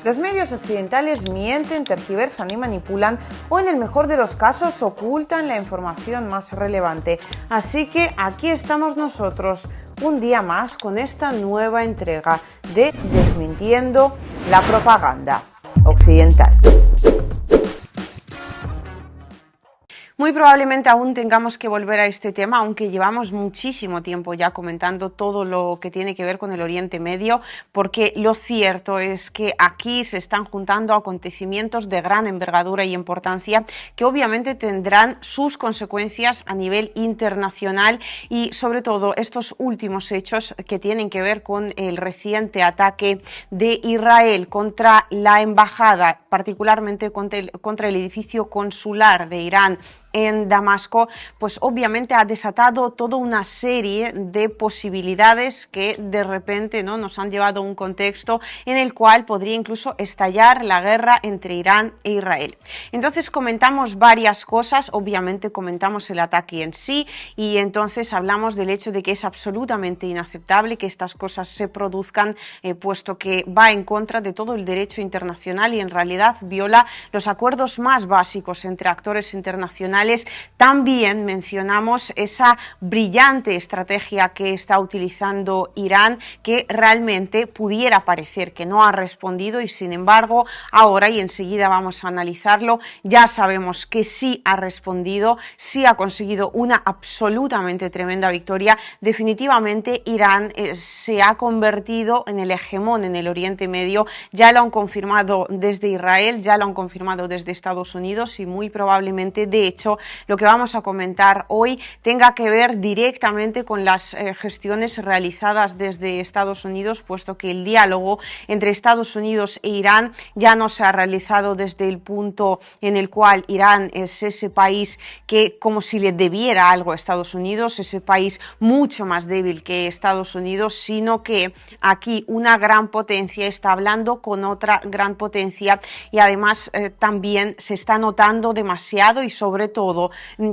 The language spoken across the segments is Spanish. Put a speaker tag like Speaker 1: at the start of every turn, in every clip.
Speaker 1: Los medios occidentales mienten, tergiversan y manipulan, o en el mejor de los casos ocultan la información más relevante. Así que aquí estamos nosotros, un día más, con esta nueva entrega de Desmintiendo la propaganda occidental. Muy probablemente aún tengamos que volver a este tema, aunque llevamos muchísimo tiempo ya comentando todo lo que tiene que ver con el Oriente Medio, porque lo cierto es que aquí se están juntando acontecimientos de gran envergadura y importancia que obviamente tendrán sus consecuencias a nivel internacional y sobre todo estos últimos hechos que tienen que ver con el reciente ataque de Israel contra la embajada, particularmente contra el edificio consular de Irán en Damasco, pues obviamente ha desatado toda una serie de posibilidades que de repente nos han llevado a un contexto en el cual podría incluso estallar la guerra entre Irán e Israel. Entonces comentamos varias cosas, obviamente comentamos el ataque en sí y entonces hablamos del hecho de que es absolutamente inaceptable que estas cosas se produzcan, puesto que va en contra de todo el derecho internacional y en realidad viola los acuerdos más básicos entre actores internacionales. También mencionamos esa brillante estrategia que está utilizando Irán, que realmente pudiera parecer que no ha respondido y sin embargo ahora, y enseguida vamos a analizarlo, ya sabemos que sí ha respondido, sí ha conseguido una absolutamente tremenda victoria. Definitivamente Irán se ha convertido en el hegemón en el Oriente Medio, ya lo han confirmado desde Israel, ya lo han confirmado desde Estados Unidos y muy probablemente, de hecho, lo que vamos a comentar hoy tenga que ver directamente con las gestiones realizadas desde Estados Unidos, puesto que el diálogo entre Estados Unidos e Irán ya no se ha realizado desde el punto en el cual Irán es ese país que como si le debiera algo a Estados Unidos, ese país mucho más débil que Estados Unidos, sino que aquí una gran potencia está hablando con otra gran potencia y además también se está notando demasiado y sobre todo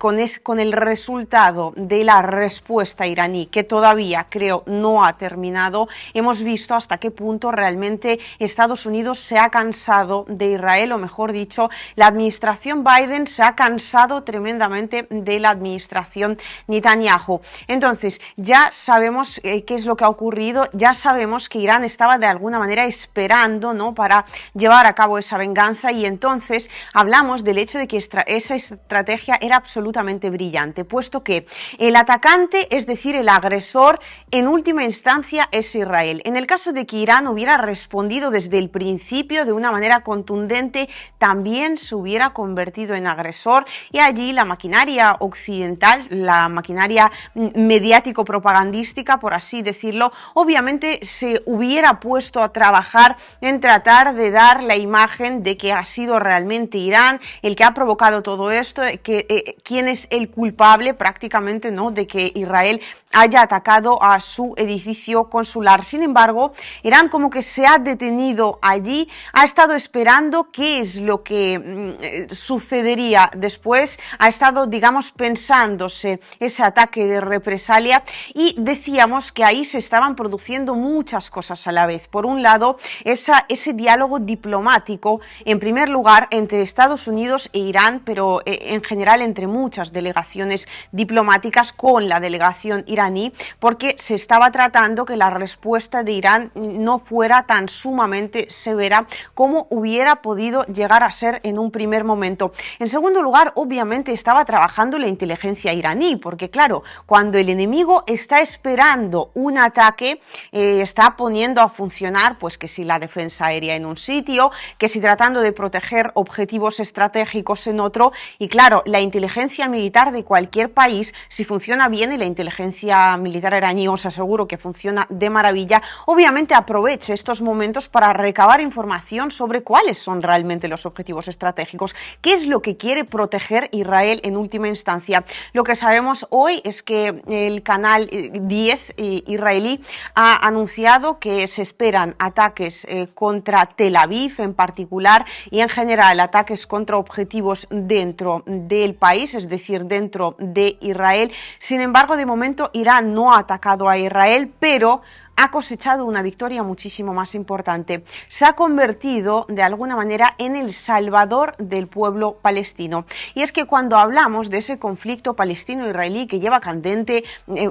Speaker 1: con el resultado de la respuesta iraní, que todavía creo no ha terminado, hemos visto hasta qué punto realmente Estados Unidos se ha cansado de Israel, o mejor dicho, la administración Biden se ha cansado tremendamente de la administración Netanyahu. Entonces, ya sabemos qué es lo que ha ocurrido, ya sabemos que Irán estaba de alguna manera esperando, para llevar a cabo esa venganza y entonces hablamos del hecho de que esa estrategia era absolutamente brillante, puesto que el atacante, es decir, el agresor, en última instancia es Israel. En el caso de que Irán hubiera respondido desde el principio de una manera contundente, también se hubiera convertido en agresor y allí la maquinaria occidental, la maquinaria mediático-propagandística, por así decirlo, obviamente se hubiera puesto a trabajar en tratar de dar la imagen de que ha sido realmente Irán el que ha provocado todo esto, quién es el culpable prácticamente de que Israel haya atacado a su edificio consular. Sin embargo, Irán como que se ha detenido allí, ha estado esperando qué es lo que sucedería después, ha estado, digamos, pensándose ese ataque de represalia y decíamos que ahí se estaban produciendo muchas cosas a la vez. Por un lado, ese diálogo diplomático, en primer lugar, entre Estados Unidos e Irán, pero en general entre muchas delegaciones diplomáticas con la delegación iraní, porque se estaba tratando que la respuesta de Irán no fuera tan sumamente severa como hubiera podido llegar a ser en un primer momento. En segundo lugar, obviamente estaba trabajando la inteligencia iraní, porque claro, cuando el enemigo está esperando un ataque, está poniendo a funcionar, pues que si la defensa aérea en un sitio, que si tratando de proteger objetivos estratégicos en otro, y claro, la inteligencia militar de cualquier país, si funciona bien, y la inteligencia militar iraní os aseguro que funciona de maravilla, obviamente aprovecha estos momentos para recabar información sobre cuáles son realmente los objetivos estratégicos, qué es lo que quiere proteger Israel en última instancia. Lo que sabemos hoy es que el canal 10 israelí ha anunciado que se esperan ataques contra Tel Aviv en particular y en general ataques contra objetivos dentro del país, es decir, dentro de Israel. Sin embargo, de momento Irán no ha atacado a Israel, pero ha cosechado una victoria muchísimo más importante. Se ha convertido de alguna manera en el salvador del pueblo palestino. Y es que cuando hablamos de ese conflicto palestino-israelí que lleva candente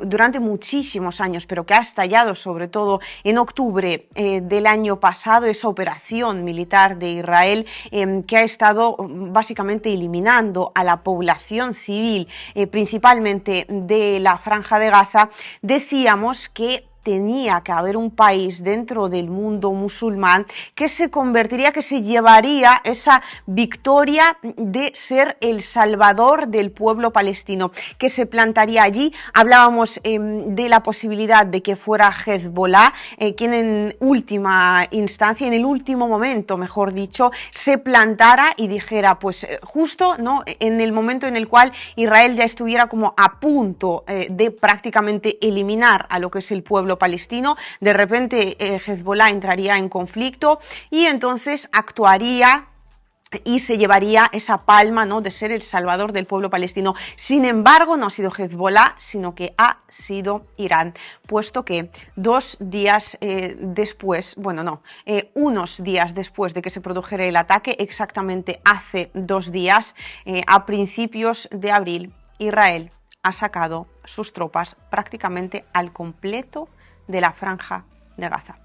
Speaker 1: durante muchísimos años, pero que ha estallado sobre todo en octubre del año pasado, esa operación militar de Israel que ha estado básicamente eliminando a la población civil, principalmente de la Franja de Gaza, decíamos que tenía que haber un país dentro del mundo musulmán que se convertiría, que se llevaría esa victoria de ser el salvador del pueblo palestino, que se plantaría allí. Hablábamos de la posibilidad de que fuera Hezbollah quien en última instancia, en el último momento, mejor dicho, se plantara y dijera, pues justo, ¿no?, en el momento en el cual Israel ya estuviera como a punto de prácticamente eliminar a lo que es el pueblo palestino, de repente Hezbollah entraría en conflicto y entonces actuaría y se llevaría esa palma, ¿no?, de ser el salvador del pueblo palestino. Sin embargo, no ha sido Hezbollah, sino que ha sido Irán, puesto que 2 días después, bueno, no, unos días después de que se produjera el ataque, exactamente hace 2 días, a principios de abril, Israel ha sacado sus tropas prácticamente al completo de la Franja de Gaza.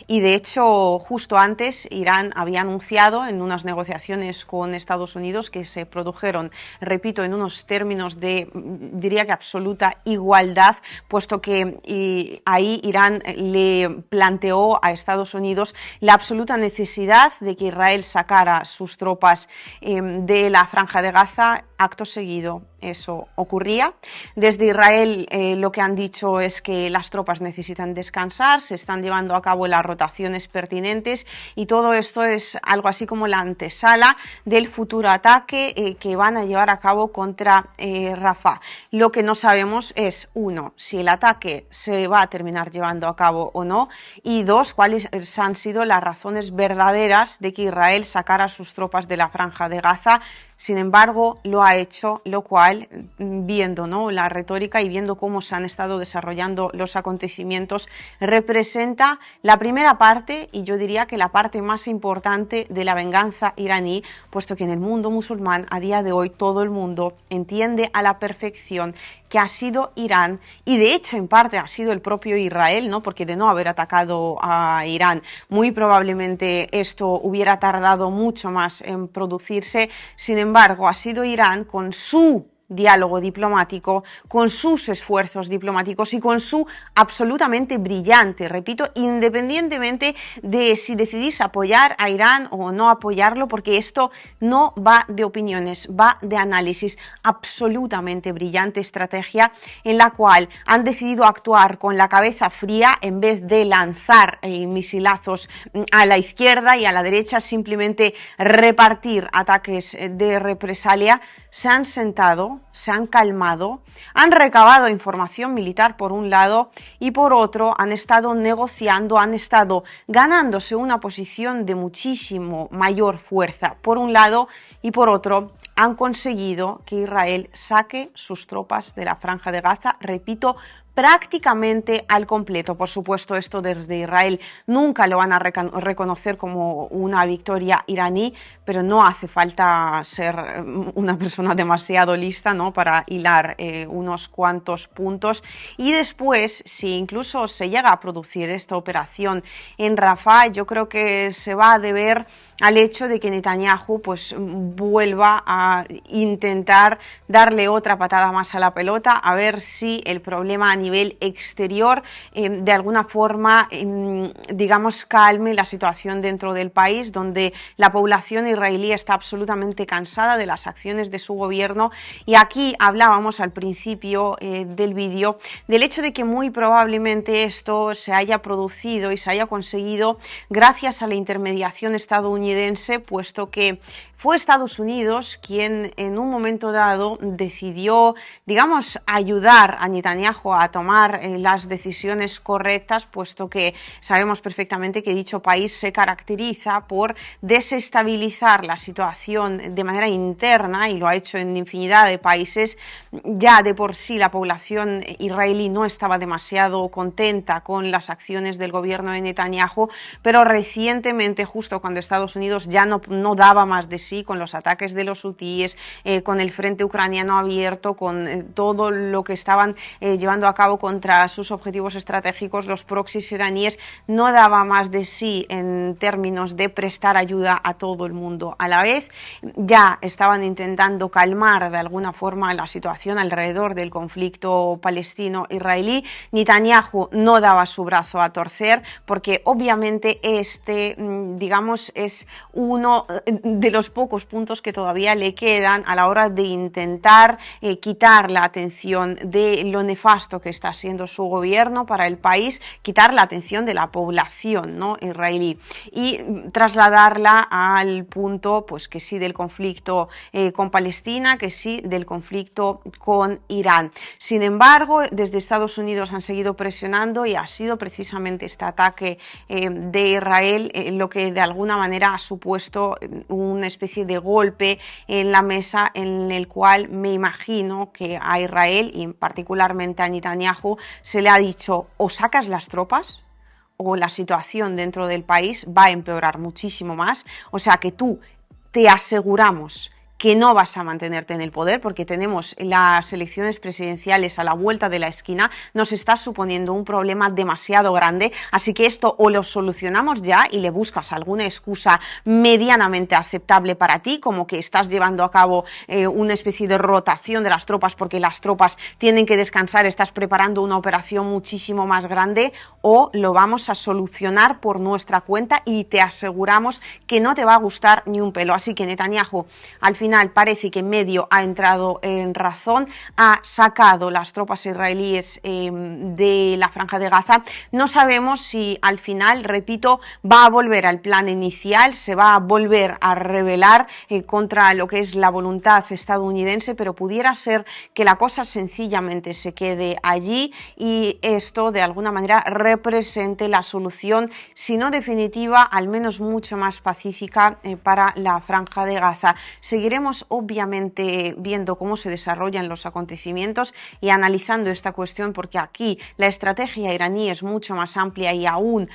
Speaker 1: Y de hecho, justo antes, Irán había anunciado en unas negociaciones con Estados Unidos que se produjeron, repito, en unos términos de, diría que absoluta igualdad, puesto que ahí Irán le planteó a Estados Unidos la absoluta necesidad de que Israel sacara sus tropas de la Franja de Gaza. Acto seguido, eso ocurría. Desde Israel lo que han dicho es que las tropas necesitan descansar, se están llevando a cabo las rotaciones pertinentes y todo esto es algo así como la antesala del futuro ataque que van a llevar a cabo contra Rafah. Lo que no sabemos es, 1, si el ataque se va a terminar llevando a cabo o no, y 2, cuáles han sido las razones verdaderas de que Israel sacara sus tropas de la Franja de Gaza. Sin embargo, lo ha hecho, lo cual, viendo, ¿no?, la retórica y viendo cómo se han estado desarrollando los acontecimientos, representa la primera parte, y yo diría que la parte más importante de la venganza iraní, puesto que en el mundo musulmán a día de hoy todo el mundo entiende a la perfección que ha sido Irán, y de hecho en parte ha sido el propio Israel, ¿no?, porque de no haber atacado a Irán, muy probablemente esto hubiera tardado mucho más en producirse. Sin embargo, ha sido Irán con su diálogo diplomático, con sus esfuerzos diplomáticos y con su absolutamente brillante, repito, independientemente de si decidís apoyar a Irán o no apoyarlo, porque esto no va de opiniones, va de análisis, absolutamente brillante estrategia en la cual han decidido actuar con la cabeza fría en vez de lanzar misilazos a la izquierda y a la derecha, simplemente repartir ataques de represalia. Se han sentado, se han calmado, han recabado información militar por un lado y por otro han estado negociando, han estado ganándose una posición de muchísimo mayor fuerza por un lado y por otro han conseguido que Israel saque sus tropas de la Franja de Gaza, repito, prácticamente al completo. Por supuesto, esto desde Israel nunca lo van a reconocer como una victoria iraní, pero no hace falta ser una persona demasiado lista, ¿no?, para hilar unos cuantos puntos. Y después, si incluso se llega a producir esta operación en Rafah, yo creo que se va a deber al hecho de que Netanyahu pues vuelva a intentar darle otra patada más a la pelota, a ver si el problema a nivel exterior de alguna forma, digamos, calme la situación dentro del país, donde la población israelí está absolutamente cansada de las acciones de su gobierno. Y aquí hablábamos al principio del vídeo del hecho de que muy probablemente esto se haya producido y se haya conseguido gracias a la intermediación estadounidense, puesto que fue Estados Unidos quien en un momento dado decidió, digamos, ayudar a Netanyahu a tomar las decisiones correctas, puesto que sabemos perfectamente que dicho país se caracteriza por desestabilizar la situación de manera interna, y lo ha hecho en infinidad de países. Ya de por sí la población israelí no estaba demasiado contenta con las acciones del gobierno de Netanyahu, pero recientemente, justo cuando Estados Unidos ya no daba más de sí con los ataques de los hutíes, con el frente ucraniano abierto, con todo lo que estaban llevando a cabo contra sus objetivos estratégicos, los proxies iraníes, no daba más de sí en términos de prestar ayuda a todo el mundo a la vez. Ya estaban intentando calmar de alguna forma la situación alrededor del conflicto palestino-israelí. Netanyahu no daba su brazo a torcer, porque obviamente digamos, es uno de los pocos puntos que todavía le quedan a la hora de intentar quitar la atención de lo nefasto que está siendo su gobierno para el país, quitar la atención de la población, ¿no?, israelí, y trasladarla al punto, pues, que sí del conflicto con Palestina, que sí del conflicto con Irán. Sin embargo, desde Estados Unidos han seguido presionando, y ha sido precisamente este ataque de Israel lo que de alguna manera ha supuesto una especie de golpe en la mesa, en el cual me imagino que a Israel, y particularmente a Netanyahu, se le ha dicho: o sacas las tropas o la situación dentro del país va a empeorar muchísimo más. O sea que te aseguramos que no vas a mantenerte en el poder, porque tenemos las elecciones presidenciales a la vuelta de la esquina, nos está suponiendo un problema demasiado grande, así que esto o lo solucionamos ya y le buscas alguna excusa medianamente aceptable para ti, como que estás llevando a cabo una especie de rotación de las tropas porque las tropas tienen que descansar, estás preparando una operación muchísimo más grande, o lo vamos a solucionar por nuestra cuenta y te aseguramos que no te va a gustar ni un pelo. Así que Netanyahu al final parece que medio ha entrado en razón, ha sacado las tropas israelíes de la Franja de Gaza. No sabemos si al final, repito, va a volver al plan inicial, se va a volver a rebelar contra lo que es la voluntad estadounidense, pero pudiera ser que la cosa sencillamente se quede allí y esto de alguna manera represente la solución, si no definitiva, al menos mucho más pacífica para la Franja de Gaza. Seguiremos obviamente viendo cómo se desarrollan los acontecimientos y analizando esta cuestión, porque aquí la estrategia iraní es mucho más amplia y aún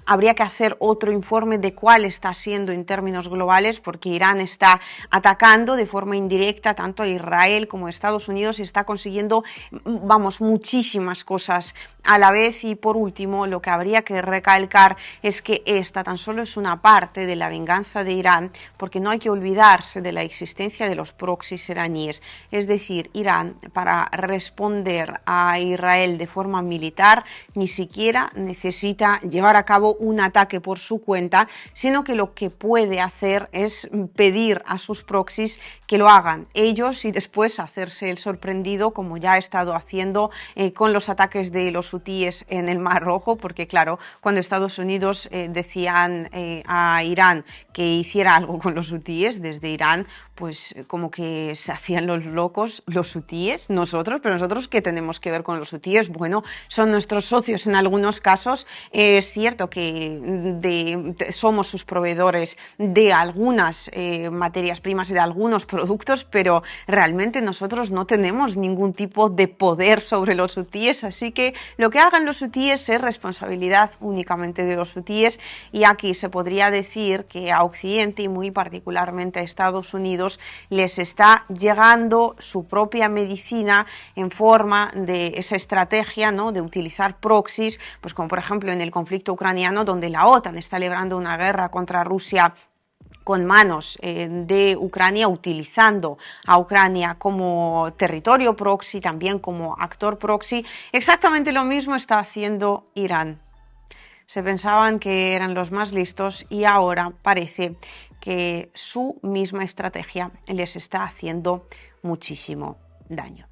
Speaker 1: habría que hacer otro informe de cuál está siendo en términos globales, porque Irán está atacando de forma indirecta tanto a Israel como a Estados Unidos y está consiguiendo, vamos, muchísimas cosas a la vez. Y por último, lo que habría que recalcar es que esta tan solo es una parte de la venganza de Irán, porque no hay que olvidarse de la existencia de los proxies iraníes. Es decir, Irán, para responder a Israel de forma militar, ni siquiera necesita llevar a cabo un ataque por su cuenta, sino que lo que puede hacer es pedir a sus proxies que lo hagan ellos y después hacerse el sorprendido, como ya ha estado haciendo con los ataques de los hutíes en el Mar Rojo, porque claro, cuando Estados Unidos decían a Irán que hiciera algo con los hutíes, desde Irán pues como que se hacían los locos los hutíes, pero nosotros ¿qué tenemos que ver con los hutíes? Bueno, son nuestros socios en algunos casos, es cierto que somos sus proveedores de algunas materias primas y de algunos productos, pero realmente nosotros no tenemos ningún tipo de poder sobre los hutíes, así que lo que hagan los hutíes es responsabilidad únicamente de los hutíes. Y aquí se podría decir que a Occidente y muy particularmente a Estados Unidos les está llegando su propia medicina en forma de esa estrategia, ¿no?, de utilizar proxies, pues como por ejemplo en el conflicto ucraniano, donde la OTAN está librando una guerra contra Rusia con manos de Ucrania, utilizando a Ucrania como territorio proxy, también como actor proxy. Exactamente lo mismo está haciendo Irán. Se pensaban que eran los más listos y ahora parece que su misma estrategia les está haciendo muchísimo daño.